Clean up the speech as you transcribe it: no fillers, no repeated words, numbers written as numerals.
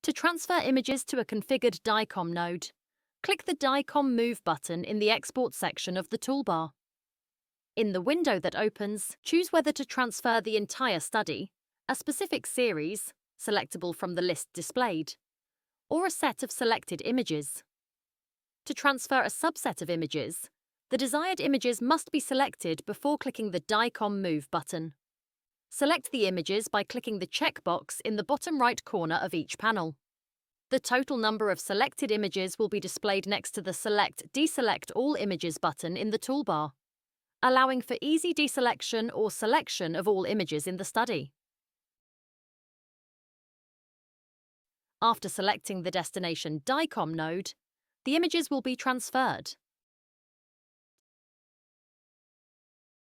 To transfer images to a configured DICOM node, click the DICOM Move button in the Export section of the toolbar. In the window that opens, choose whether to transfer the entire study, a specific series, selectable from the list displayed, or a set of selected images. To transfer a subset of images, the desired images must be selected before clicking the DICOM Move button. Select the images by clicking the checkbox in the bottom right corner of each panel. The total number of selected images will be displayed next to the Select/Deselect All Images button in the toolbar, allowing for easy deselection or selection of all images in the study. After selecting the destination DICOM node, the images will be transferred.